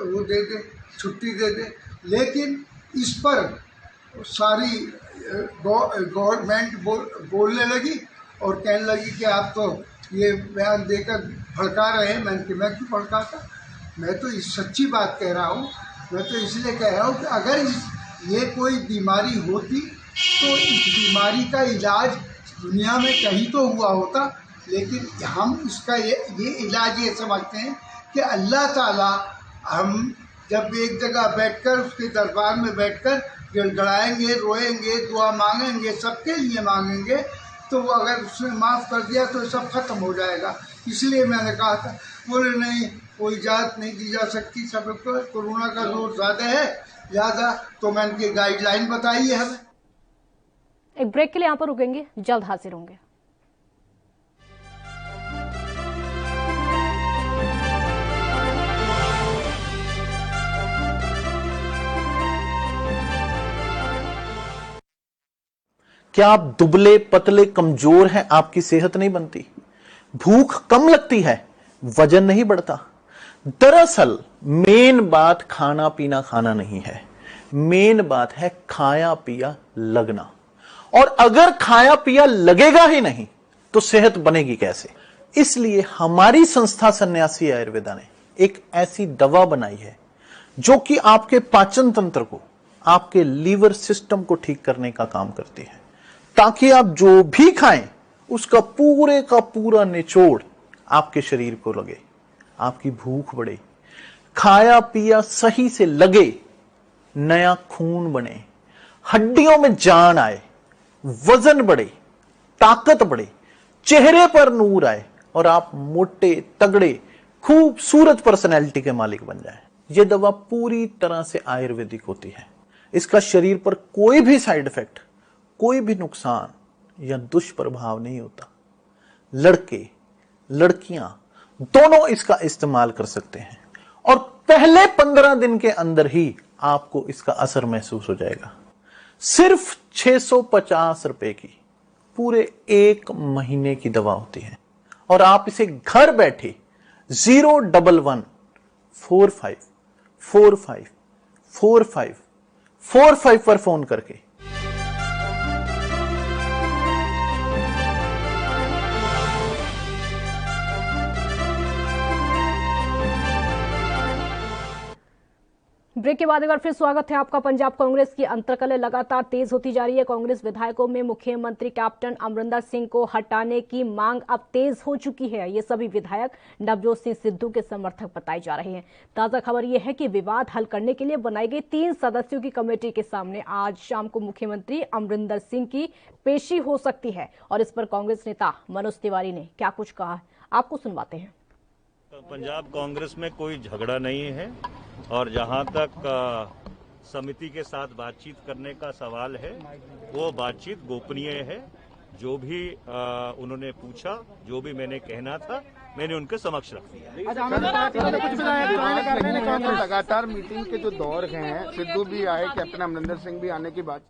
वो दे दे, छुट्टी दे दे। लेकिन इस पर सारी गवर्नमेंट बोलने लगी और कहने लगी कि आप तो ये बयान देकर भड़का रहे हैं। मैं क्यों भड़काता? मैं तो इस सच्ची बात कह रहा हूँ। मैं तो इसलिए कह रहा हूँ कि अगर ये कोई बीमारी होती तो इस बीमारी का इलाज दुनिया में कहीं तो हुआ होता। लेकिन हम इसका ये इलाज ये समझते हैं कि अल्लाह ताला हम जब एक जगह बैठकर उसके दरबार में बैठकर गिड़गिड़ाएंगे, रोएंगे, दुआ मांगेंगे, सबके लिए मांगेंगे, तो वो अगर उसने माफ़ कर दिया तो सब खत्म हो जाएगा। इसलिए मैंने कहा था। बोले नहीं, कोई जात नहीं दी जा सकती, सब पर कोरोना का जोर ज़्यादा है, ज़्यादा तो मैंने उनकी गाइडलाइन बताई है हमें। एक ब्रेक के लिए यहाँ पर रुकेंगे, जल्द हाजिर होंगे। क्या आप दुबले पतले कमजोर हैं? आपकी सेहत नहीं बनती, भूख कम लगती है, वजन नहीं बढ़ता। दरअसल मेन बात खाना पीना खाना नहीं है, मेन बात है खाया पिया लगना। और अगर खाया पिया लगेगा ही नहीं तो सेहत बनेगी कैसे? इसलिए हमारी संस्था सन्यासी आयुर्वेदा ने एक ऐसी दवा बनाई है जो कि आपके पाचन तंत्र को, आपके लीवर सिस्टम को ठीक करने का काम करती है, ताकि आप जो भी खाएं उसका पूरे का पूरा निचोड़ आपके शरीर को लगे, आपकी भूख बढ़े, खाया पिया सही से लगे, नया खून बने, हड्डियों में जान आए, वजन बढ़े, ताकत बढ़े, चेहरे पर नूर आए और आप मोटे तगड़े खूबसूरत पर्सनैलिटी के मालिक बन जाएं। यह दवा पूरी तरह से आयुर्वेदिक होती है। इसका शरीर पर कोई भी साइड इफेक्ट, कोई भी नुकसान या दुष्प्रभाव नहीं होता। लड़के लड़कियां दोनों इसका इस्तेमाल कर सकते हैं और पहले 15 दिन के अंदर ही आपको इसका असर महसूस हो जाएगा। सिर्फ 650 रुपए की पूरे 1 महीने की दवा होती है और आप इसे घर बैठे 01145454545 पर फोन करके ब्रेक के बाद एक बार फिर स्वागत है आपका। पंजाब कांग्रेस की अंतर्कलह लगातार तेज होती जा रही है। कांग्रेस विधायकों में मुख्यमंत्री कैप्टन अमरिंदर सिंह को हटाने की मांग अब तेज हो चुकी है। ये सभी विधायक नवजोत सिंह सिद्धू के समर्थक बताए जा रहे हैं। ताजा खबर यह है कि विवाद हल करने के लिए बनाई गई 3 सदस्यों की कमेटी के सामने आज शाम को मुख्यमंत्री अमरिंदर सिंह की पेशी हो सकती है और इस पर कांग्रेस नेता मनोज तिवारी ने क्या कुछ कहा, आपको सुनवाते हैं। पंजाब कांग्रेस में कोई झगड़ा नहीं है और जहां तक समिति के साथ बातचीत करने का सवाल है, वो बातचीत गोपनीय है। जो भी उन्होंने पूछा, जो भी मैंने कहना था, मैंने उनके समक्ष रख दिया। लगातार मीटिंग के जो दौर हैं, सिद्धू भी आए, कैप्टन अमरिंदर सिंह भी आने की बात।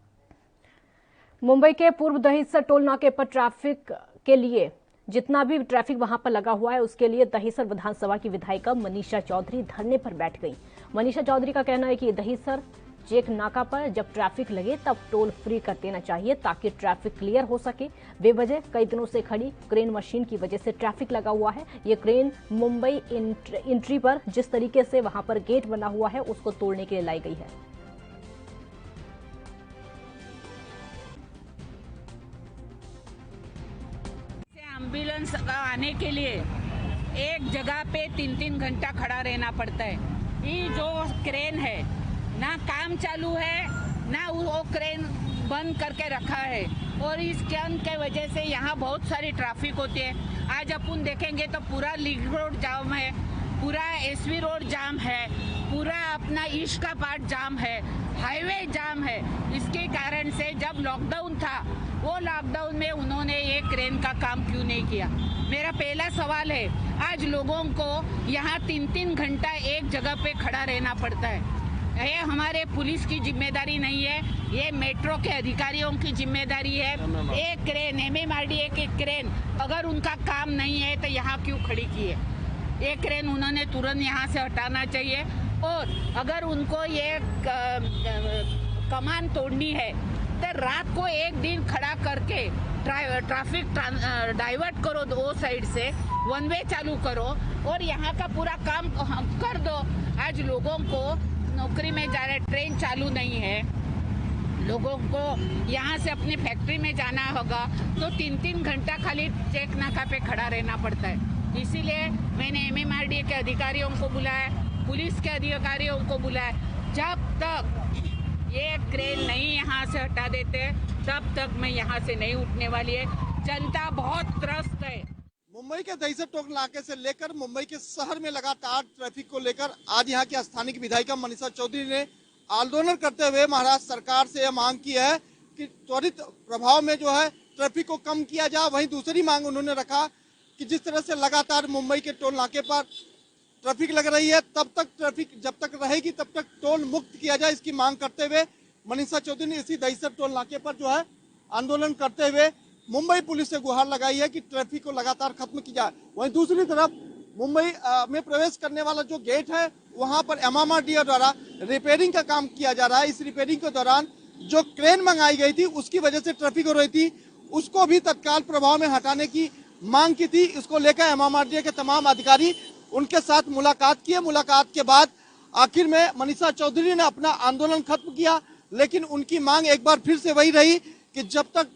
मुंबई के पूर्व दहिसर टोल नाके पर ट्रैफिक के लिए जितना भी ट्रैफिक वहां पर लगा हुआ है, उसके लिए दहिसर विधानसभा की विधायिका मनीषा चौधरी धरने पर बैठ गई। मनीषा चौधरी का कहना है कि दहिसर चेक नाका पर जब ट्रैफिक लगे तब टोल फ्री कर देना चाहिए ताकि ट्रैफिक क्लियर हो सके। बेवजह कई दिनों से खड़ी क्रेन मशीन की वजह से ट्रैफिक लगा हुआ है। ये क्रेन मुंबई एंट्री पर जिस तरीके से वहां पर गेट बना हुआ है उसको तोड़ने के लिए लाई गई है। एम्बुलेंस आने के लिए एक जगह पे 3-3 घंटा खड़ा रहना पड़ता है। ये जो क्रेन है ना काम चालू है ना वो क्रेन बंद करके रखा है और इस क्रेन के वजह से यहाँ बहुत सारी ट्रैफिक होती है। आज अपन देखेंगे तो पूरा लिंक रोड जाम है, पूरा एसवी रोड जाम है, पूरा अपना ईस्ट का पार्ट जाम है, हाईवे जाम है। इसके कारण से जब लॉकडाउन था वो लॉकडाउन में उन्होंने ये क्रेन का काम क्यों नहीं किया। मेरा पहला सवाल है, आज लोगों को यहाँ 3-3 घंटा एक जगह पे खड़ा रहना पड़ता है। ये हमारे पुलिस की जिम्मेदारी नहीं है, ये मेट्रो के अधिकारियों की जिम्मेदारी है। एक क्रेन MMRDA की क्रेन अगर उनका काम नहीं है तो यहाँ क्यों खड़ी की है। ये क्रेन उन्होंने तुरंत यहाँ से हटाना चाहिए और अगर उनको ये कमान तोड़नी है तो रात को एक दिन खड़ा करके ट्रैफिक डाइवर्ट करो, दो साइड से वन वे चालू करो और यहाँ का पूरा काम कर दो। आज लोगों को नौकरी में जा रहे, ट्रेन चालू नहीं है, लोगों को यहाँ से अपनी फैक्ट्री में जाना होगा तो 3-3 घंटा खाली चेक नाका पे खड़ा रहना पड़ता है। इसीलिए मैंने MMRDA के अधिकारियों को बुलाया, पुलिस के अधिकारियों को बुलाया। जब तक ये क्रेन नहीं यहाँ से हटा देते तब तक मैं यहाँ से नहीं उठने वाली है। जनता बहुत त्रस्त है। मुंबई के दहीसर टोल नाके से लेकर मुंबई के शहर में लगातार ट्रैफिक को लेकर आज यहाँ की स्थानीय विधायिका मनीषा चौधरी ने आंदोलन करते हुए महाराष्ट्र सरकार से यह मांग की है कि त्वरित प्रभाव में जो है ट्रैफिक को कम किया जाए। वहीं दूसरी मांग उन्होंने रखा कि जिस तरह से लगातार मुंबई के टोल नाके पर ट्रैफिक लग रही है तब तक ट्रैफिक जब तक रहेगी तब तक टोल मुक्त किया जाए। इसकी मांग करते हुए मनीषा चौधरी ने इसी दहीसर टोल नाके पर जो है आंदोलन करते हुए मुंबई पुलिस से गुहार लगाई है कि ट्रैफिक को लगातार खत्म की जाए। वहीं दूसरी तरफ मुंबई में प्रवेश करने वाला जो गेट है वहां पर MMRDA द्वारा रिपेयरिंग का काम किया जा रहा है। इस रिपेयरिंग के दौरान जो क्रेन मंगाई गई थी उसकी वजह से ट्रैफिक हो रही थी, उसको भी तत्काल प्रभाव में हटाने की मांग की थी। इसको लेकर MMRDA के तमाम अधिकारी उनके साथ मुलाकात किए। मुलाकात के बाद आखिर में मनीषा चौधरी ने अपना आंदोलन खत्म किया, लेकिन उनकी मांग एक बार फिर से वही रही कि जब तक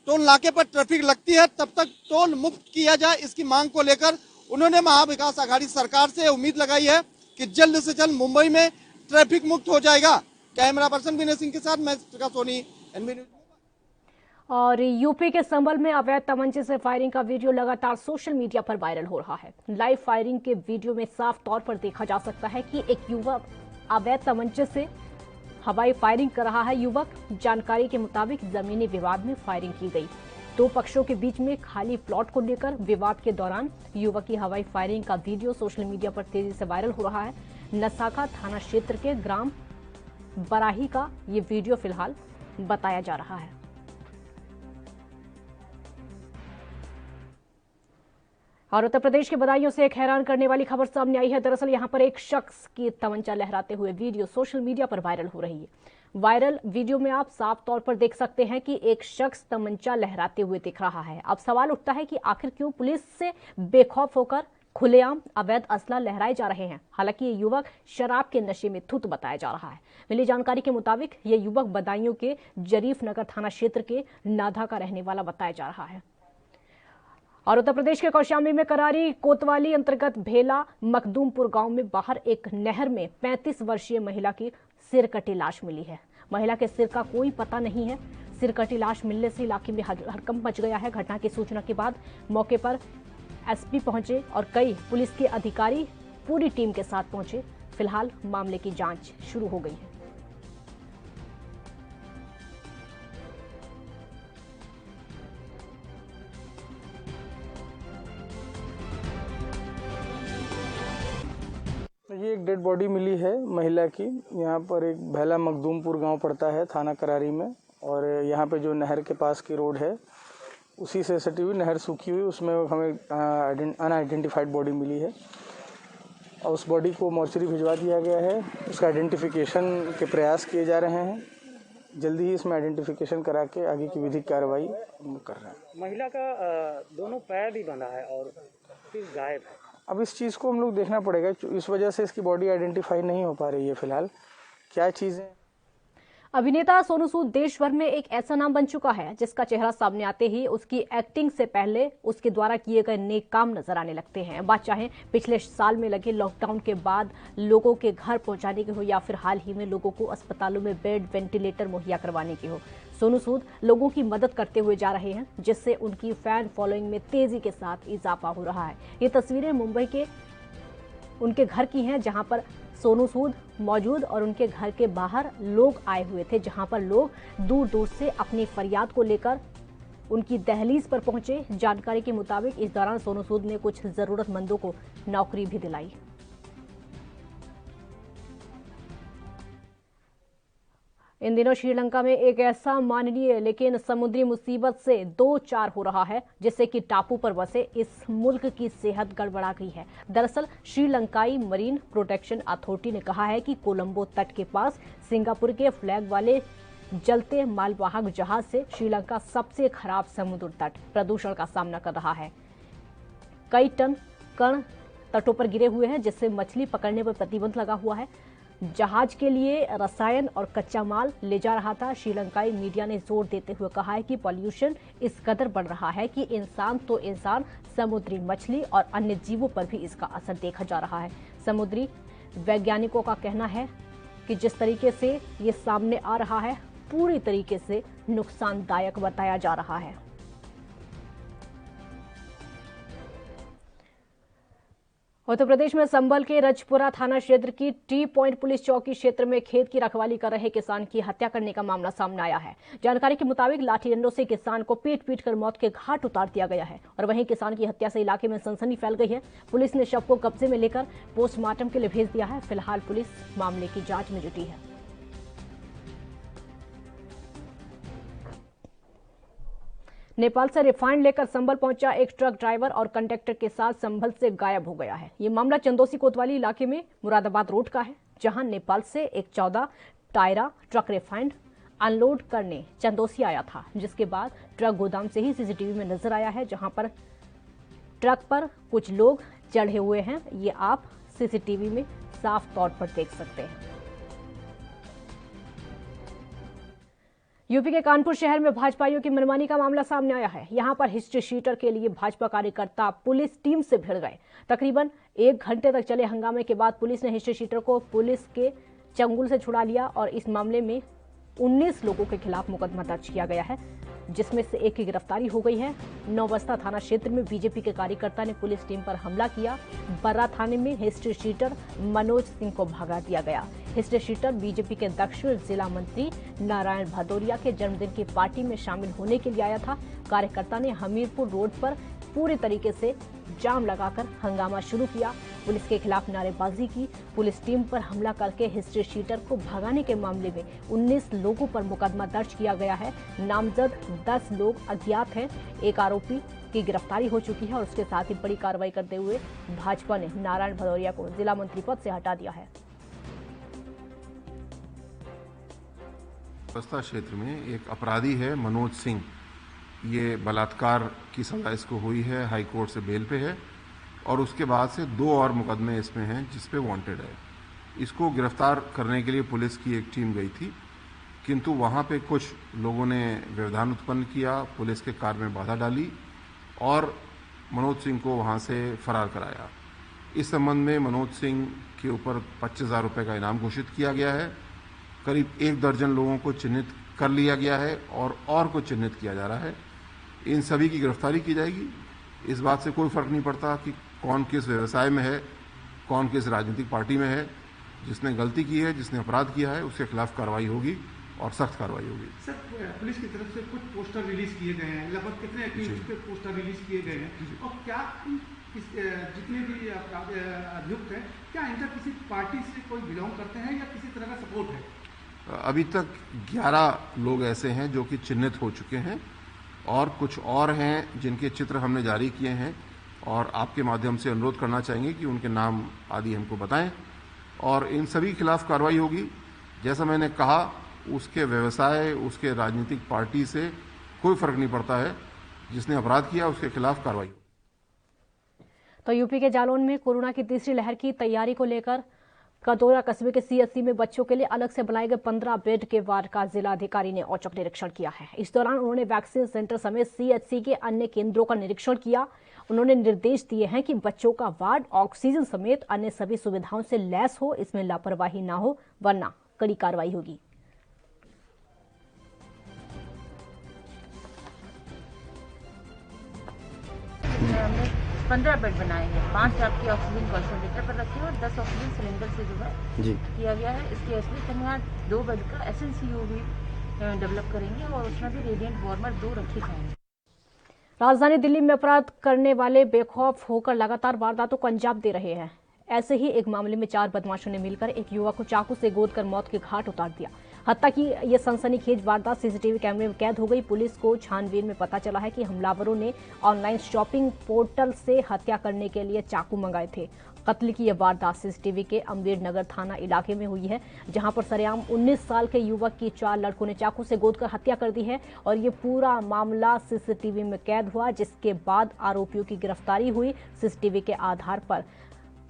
टोल नाके पर ट्रैफिक लगती है तब तक टोल मुक्त किया जाए। इसकी मांग को लेकर उन्होंने महाविकास आघाड़ी सरकार से उम्मीद लगाई है कि जल्द से जल्द मुंबई में ट्रैफिक मुक्त हो जाएगा। कैमरा पर्सन विनय सिंह के साथ मैं प्रकाश सोनी, NB न्यूज। और यूपी के संभल में अवैध तमंचे से फायरिंग का वीडियो लगातार सोशल मीडिया पर वायरल हो रहा है। लाइव फायरिंग के वीडियो में साफ तौर पर देखा जा सकता है कि एक युवक अवैध तमंचे से हवाई फायरिंग कर रहा है। युवक जानकारी के मुताबिक जमीनी विवाद में फायरिंग की गई। दो पक्षों के बीच में खाली प्लॉट को लेकर विवाद के दौरान युवक की हवाई फायरिंग का वीडियो सोशल मीडिया पर तेजी से वायरल हो रहा है। नसाका थाना क्षेत्र के ग्राम बराही का ये वीडियो फिलहाल बताया जा रहा है। और उत्तर प्रदेश के बदायूं से एक हैरान करने वाली खबर सामने आई है। दरअसल यहां पर एक शख्स की तमंचा लहराते हुए वीडियो सोशल मीडिया पर वायरल हो रही है। वायरल वीडियो में आप साफ तौर पर देख सकते हैं कि एक शख्स तमंचा लहराते हुए दिख रहा है। अब सवाल उठता है कि आखिर क्यों पुलिस से बेखौफ होकर खुलेआम अवैध असला लहराए जा रहे हैं। हालांकि ये युवक शराब के नशे में धुत बताया जा रहा है। मिली जानकारी के मुताबिक ये युवक बदायूं के जरीफ नगर थाना क्षेत्र के नाधा का रहने वाला बताया जा रहा है। और उत्तर प्रदेश के कौशाम्बी में करारी कोतवाली अंतर्गत भेला मखदूमपुर गांव में बाहर एक नहर में 35 वर्षीय महिला की सिर कटी लाश मिली है। महिला के सिर का कोई पता नहीं है। सिर कटी लाश मिलने से इलाके में हड़कंप मच गया है। घटना की सूचना के बाद मौके पर एसपी पहुंचे और कई पुलिस के अधिकारी पूरी टीम के साथ पहुंचे। फिलहाल मामले की जांच शुरू हो गई है। ये एक डेड बॉडी मिली है महिला की। यहाँ पर एक भैला मखदूमपुर गांव पड़ता है थाना करारी में, और यहाँ पे जो नहर के पास की रोड है उसी से सटी हुई नहर सूखी हुई, उसमें हमें अनआइडेंटिफाइड बॉडी मिली है। और उस बॉडी को मॉर्चरी भिजवा दिया गया है। उसका आइडेंटिफिकेशन के प्रयास किए जा रहे हैं। जल्दी ही इसमें आइडेंटिफिकेशन करा के आगे की विधिक कार्रवाई कर रहे हैं। महिला का दोनों पैर भी बंधा है और फिर गायब है। अब इस चीज़ को हम लोग देखना पड़ेगा, इस वजह से इसकी बॉडी आइडेंटिफाई नहीं हो पा रही है फिलहाल, क्या चीज़ है। अभिनेता सोनू सूद देश भर में एक ऐसा नाम बन चुका है जिसका चेहरा सामने आते ही उसकी एक्टिंग से पहले उसके द्वारा किए गए नेक काम नजर आने लगते हैं। बात चाहे पिछले साल में लगे लॉकडाउन के बाद लोगों के घर पहुंचाने की हो या फिर हाल ही में लोगों को अस्पतालों में बेड, वेंटिलेटर मुहैया करवाने की हो, सोनू सूद लोगों की मदद करते हुए जा रहे हैं, जिससे उनकी फैन फॉलोइंग में तेजी के साथ इजाफा हो रहा है। ये तस्वीरें मुंबई के उनके घर की हैं, जहां पर सोनू सूद मौजूद और उनके घर के बाहर लोग आए हुए थे, जहां पर लोग दूर दूर से अपनी फरियाद को लेकर उनकी दहलीज पर पहुंचे। जानकारी के मुताबिक इस दौरान सोनू सूद ने कुछ जरूरतमंदों को नौकरी भी दिलाई। इन दिनों श्रीलंका में एक ऐसा माननीय लेकिन समुद्री मुसीबत से दो चार हो रहा है, जिससे कि टापू पर बसे इस मुल्क की सेहत गड़बड़ा गई है। दरअसल श्रीलंकाई मरीन प्रोटेक्शन अथॉरिटी ने कहा है कि कोलंबो तट के पास सिंगापुर के फ्लैग वाले जलते मालवाहक जहाज से श्रीलंका सबसे खराब समुद्र तट प्रदूषण का सामना कर रहा है। कई टन कण तटों पर गिरे हुए हैं, जिससे मछली पकड़ने पर प्रतिबंध लगा हुआ है। जहाज के लिए रसायन और कच्चा माल ले जा रहा था। श्रीलंकाई मीडिया ने जोर देते हुए कहा है कि पॉल्यूशन इस कदर बढ़ रहा है कि इंसान तो इंसान, समुद्री मछली और अन्य जीवों पर भी इसका असर देखा जा रहा है। समुद्री वैज्ञानिकों का कहना है कि जिस तरीके से ये सामने आ रहा है पूरी तरीके से नुकसानदायक बताया जा रहा है। उत्तर प्रदेश में संभल के रजपुरा थाना क्षेत्र की टी पॉइंट पुलिस चौकी क्षेत्र में खेत की रखवाली कर रहे किसान की हत्या करने का मामला सामने आया है। जानकारी के मुताबिक लाठी डंडों से किसान को पीट कर मौत के घाट उतार दिया गया है और वहीं किसान की हत्या से इलाके में सनसनी फैल गई है। पुलिस ने शव को कब्जे में लेकर पोस्टमार्टम के लिए भेज दिया है। फिलहाल पुलिस मामले की जांच में जुटी है। नेपाल से रिफाइंड लेकर संभल पहुंचा एक ट्रक ड्राइवर और कंडक्टर के साथ संभल से गायब हो गया है। ये मामला चंदोसी कोतवाली इलाके में मुरादाबाद रोड का है, जहां नेपाल से एक 14 टायरा ट्रक रिफाइंड अनलोड करने चंदोसी आया था, जिसके बाद ट्रक गोदाम से ही सीसीटीवी में नजर आया है, जहां पर ट्रक पर कुछ लोग चढ़े हुए हैं। ये आप सीसीटीवी में साफ तौर पर देख सकते हैं। यूपी के कानपुर शहर में भाजपाइयों की मनमानी का मामला सामने आया है। यहां पर हिस्ट्री शीटर के लिए भाजपा कार्यकर्ता पुलिस टीम से भिड़ गए। तकरीबन 1 घंटे तक चले हंगामे के बाद पुलिस ने हिस्ट्री शीटर को पुलिस के चंगुल से छुड़ा लिया और इस मामले में 19 लोगों के खिलाफ मुकदमा दर्ज किया गया है, जिसमें से एक की गिरफ्तारी हो गई है। नौबस्ता थाना क्षेत्र में बीजेपी के कार्यकर्ता ने पुलिस टीम पर हमला किया। बर्रा थाने में हिस्ट्री शीटर मनोज सिंह को भगा दिया गया। हिस्ट्री शीटर बीजेपी के दक्षिण जिला मंत्री नारायण भदौरिया के जन्मदिन की पार्टी में शामिल होने के लिए आया था। कार्यकर्ता ने हमीरपुर रोड पर पूरी तरीके से जाम लगाकर हंगामा शुरू किया। पुलिस के खिलाफ नारेबाजी की। पुलिस टीम पर हमला करके हिस्ट्री शीटर को भगाने के मामले में 19 लोगों पर मुकदमा दर्ज किया गया है। नामजद 10 लोग अज्ञात हैं। एक आरोपी की गिरफ्तारी हो चुकी है और उसके साथ ही बड़ी कार्रवाई करते हुए भाजपा ने नारायण भदौरिया को जिला मंत्री पद से हटा दिया है। बस्ता क्षेत्र में एक अपराधी है मनोज सिंह, ये बलात्कार की सजा इसको हुई है, हाई कोर्ट से बेल पे है और उसके बाद से 2 और मुकदमे इसमें हैं जिस पे वांटेड है। इसको गिरफ्तार करने के लिए पुलिस की एक टीम गई थी, किंतु वहाँ पे कुछ लोगों ने व्यवधान उत्पन्न किया, पुलिस के कार में बाधा डाली और मनोज सिंह को वहाँ से फरार कराया। इस संबंध में मनोज सिंह के ऊपर 25,000 रुपये का इनाम घोषित किया गया है। करीब 1 दर्जन लोगों को चिन्हित कर लिया गया है और को चिन्हित किया जा रहा है। इन सभी की गिरफ्तारी की जाएगी। इस बात से कोई फर्क नहीं पड़ता कि कौन किस व्यवसाय में है, कौन किस राजनीतिक पार्टी में है। जिसने गलती की है, जिसने अपराध किया है, उसके खिलाफ कार्रवाई होगी और सख्त कार्रवाई होगी। सर, पुलिस की तरफ से कुछ पोस्टर रिलीज किए गए हैं, लगभग कितने एक्यूज पे पोस्टर रिलीज किए गए हैं और क्या जितने भी अभियुक्त हैं, क्या इनका किसी पार्टी से कोई बिलोंग करते हैं या किसी तरह का सपोर्ट है? अभी तक 11 लोग ऐसे हैं जो कि चिन्हित हो चुके हैं और कुछ और हैं जिनके चित्र हमने जारी किए हैं और आपके माध्यम से अनुरोध करना चाहेंगे कि उनके नाम आदि हमको बताएं और इन सभी के खिलाफ कार्रवाई होगी। जैसा मैंने कहा, उसके व्यवसाय, उसके राजनीतिक पार्टी से कोई फर्क नहीं पड़ता है। जिसने अपराध किया उसके खिलाफ कार्रवाई। तो यूपी के जालौन में कोरोना की तीसरी लहर की तैयारी को लेकर कटोरा कस्बे के सीएचसी में बच्चों के लिए अलग से बनाए गए 15 बेड के वार्ड का जिलाधिकारी ने औचक निरीक्षण किया है। इस दौरान उन्होंने वैक्सीन सेंटर समेत सीएचसी के अन्य केंद्रों का निरीक्षण किया। उन्होंने निर्देश दिए हैं कि बच्चों का वार्ड ऑक्सीजन समेत अन्य सभी सुविधाओं से लैस हो, इसमें लापरवाही न हो, वरना कड़ी कार्रवाई होगी। 15 बेड बनाए हैं, 5 आपके ऑक्सीजन कंसंट्रेटर पर रखे और 10 ऑक्सीजन सिलेंडर से जो है किया गया है। इसके अतिरिक्त हम यहाँ 2 बेड का SNCU भी डेवलप करेंगे और उसमें भी रेडिएंट वार्मर 2 रखे जाएंगे। राजधानी दिल्ली में अपराध करने वाले बेखौफ होकर लगातार वारदातों को अंजाम दे रहे हैं। ऐसे ही एक मामले में 4 बदमाशों ने मिलकर एक युवक को चाकू से गोदकर मौत के घाट उतार दिया। हत्या की यह सनसनीखेज वारदात सीसीटीवी कैमरे में कैद हो गई। पुलिस को छानबीन में पता चला है कि हमलावरों ने ऑनलाइन शॉपिंग पोर्टल से हत्या करने के लिए चाकू मंगाए थे। कत्ल की यह वारदात सीसीटीवी के अम्बेड नगर थाना इलाके में हुई है, जहां पर सरेआम 19 साल के युवक की 4 लड़कों ने चाकू से गोदकर हत्या कर दी है और ये पूरा मामला सीसीटीवी में कैद हुआ, जिसके बाद आरोपियों की गिरफ्तारी हुई। सीसीटीवी के आधार पर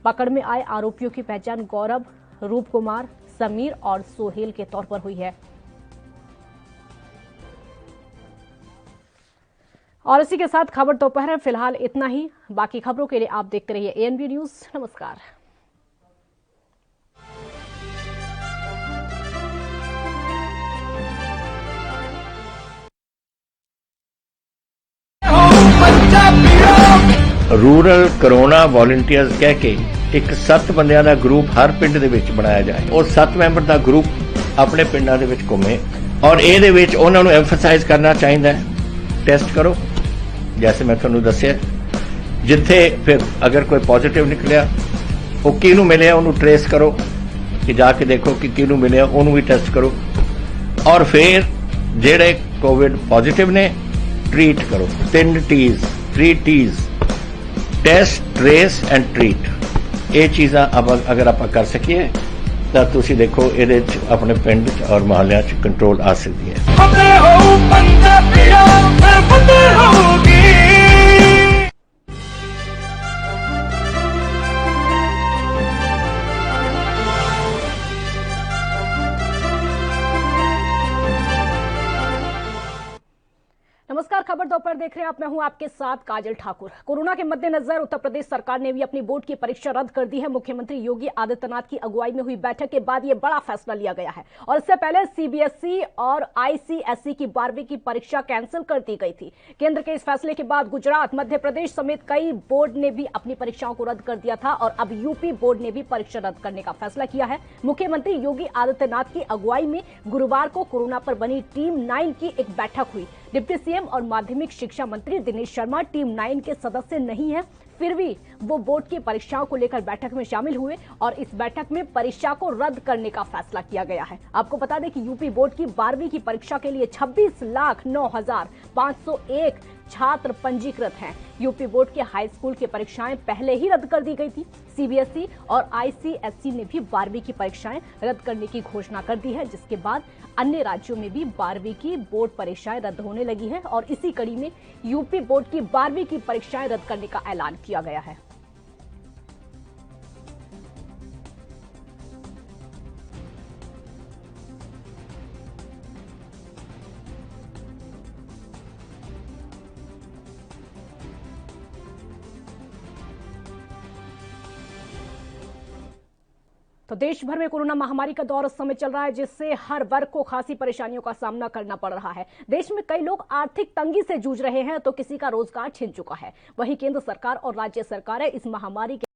पकड़ में आए आरोपियों की पहचान गौरव, रूप कुमार, समीर और सोहेल के तौर पर हुई है। और इसी के साथ खबर दोपहर में फिलहाल इतना ही। बाकी खबरों के लिए आप देखते रहिए ANB न्यूज। नमस्कार। रूरल कोरोना वॉलंटियर्स कह के एक 7 ਬੰਦਿਆਂ ਦਾ ਗਰੁੱਪ ਹਰ ਪਿੰਡ ਦੇ ਵਿੱਚ ਬਣਾਇਆ ਜਾਏ। ਉਹ 7 ਮੈਂਬਰ ਦਾ ਗਰੁੱਪ ਆਪਣੇ ਪਿੰਡਾਂ ਦੇ ਵਿੱਚ ਘੁੰਮੇ ਔਰ ਇਹਦੇ ਵਿੱਚ ਉਹਨਾਂ ਨੂੰ ਐਮਫਸਾਈਜ਼ ਕਰਨਾ ਚਾਹੀਦਾ ਹੈ, ਟੈਸਟ ਕਰੋ। जैसे मैं ਤੁਹਾਨੂੰ ਦੱਸਿਆ, ਜਿੱਥੇ ਫਿਰ ਅਗਰ ਕੋਈ ਪੋਜ਼ਿਟਿਵ ਨਿਕਲਿਆ ਉਹ ਕਿਹਨੂੰ ਮਿਲਿਆ ਉਹਨੂੰ ਟ੍ਰੇਸ ਕਰੋ, ਕਿ ਜਾ ਕੇ ਦੇਖੋ ਕਿ ਕਿਹਨੂੰ ਮਿਲਿਆ ਉਹਨੂੰ ਵੀ ਟੈਸਟ ਕਰੋ ਔਰ ਫਿਰ ਜਿਹੜੇ ਕੋਵਿਡ ਪੋਜ਼ਿਟਿਵ ਨੇ ट्रीट करो। 3 T's test, trace and treat. ये चीज़ां अगर आप कर सकिए तो तुसी देखो ये अपने पिंड और मोहल्ले कंट्रोल आ सकती है। नमस्कार, खबर दोपहर देख रहे हैं आप। मैं हूं आपके साथ काजल ठाकुर। कोरोना के मद्देनजर उत्तर प्रदेश सरकार ने भी अपनी बोर्ड की परीक्षा रद्द कर दी है। मुख्यमंत्री योगी आदित्यनाथ की अगुवाई में हुई बैठक के बाद यह बड़ा फैसला लिया गया है और इससे पहले CBSE और ICSE की 12वीं की परीक्षा कैंसिल कर दी गई थी। केंद्र के इस फैसले के बाद गुजरात, मध्य प्रदेश समेत कई बोर्ड ने भी अपनी परीक्षाओं को रद्द कर दिया था और अब यूपी बोर्ड ने भी परीक्षा रद्द करने का फैसला किया है। मुख्यमंत्री योगी आदित्यनाथ की अगुवाई में गुरुवार को कोरोना पर बनी टीम 9 की एक बैठक हुई। डिप्टी CM और माध्यमिक शिक्षा मंत्री दिनेश शर्मा टीम 9 के सदस्य नहीं हैं, फिर भी वो बोर्ड की परीक्षाओं को लेकर बैठक में शामिल हुए और इस बैठक में परीक्षा को रद्द करने का फैसला किया गया है। आपको बता दें कि यूपी बोर्ड की 12वीं की परीक्षा के लिए 26,09,501 छात्र पंजीकृत हैं। यूपी बोर्ड के हाई स्कूल की परीक्षाएं पहले ही रद्द कर दी गई थी। CBSE और ICSE ने भी 12वीं की परीक्षाएं रद्द करने की घोषणा कर दी है, जिसके बाद अन्य राज्यों में भी 12वीं की बोर्ड परीक्षाएं रद्द होने लगी है और इसी कड़ी में यूपी बोर्ड की 12वीं की परीक्षाएं रद्द करने का ऐलान किया गया है। तो देश भर में कोरोना महामारी का दौर इस समय चल रहा है, जिससे हर वर्ग को खासी परेशानियों का सामना करना पड़ रहा है। देश में कई लोग आर्थिक तंगी से जूझ रहे हैं तो किसी का रोजगार छिन चुका है। वहीं केंद्र सरकार और राज्य सरकारें इस महामारी के